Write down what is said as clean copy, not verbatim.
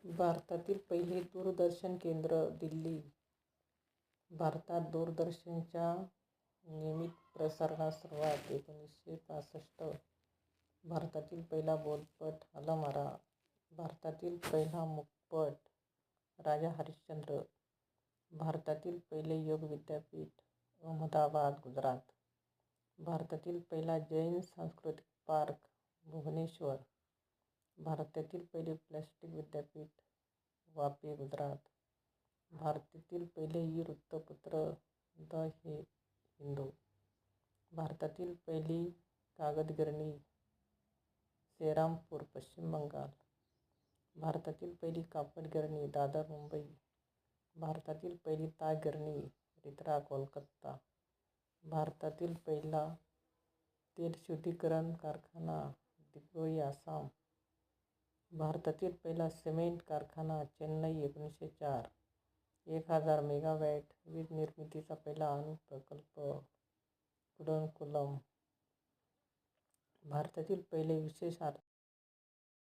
भारतातील पहिले दूरदर्शन केंद्र दिल्ली. भारतात दूरदर्शनच्या नियमित प्रसारणास सुरुवात 1965. भारतातील पहिला बोलपट अलमारा. भारतातील पहिला मूकपट राजा हरिश्चंद्र. भारतातील पहिले योग विद्यापीठ अहमदाबाद, गुजरात. भारतातील पहिला जैन सांस्कृतिक पार्क भुवनेश्वर. भारतातील पहिले प्लास्टिक विद्यापीठ वापी, गुजरात. भारतातील पहिले ई-वृत्तपत्र द हिंदू. भारतातील पहिली कागदगिरणी सेरामपूर, पश्चिम बंगाल. भारतातील पहिली कापड गिरणी दादर, मुंबई. भारतातील पहिली ताग गिरणी रितरा, कोलकाता. भारतातील पहिला तेलशुद्धीकरण कारखाना दिग्रोई, आसाम. भारतातील पहिला सिमेंट कारखाना चेन्नई, 1904. 1000 मेगावॅट वीज निर्मितीचा पहिला अणुप्रकल्प कुडणकुलम. भारतातील पहिले विशेष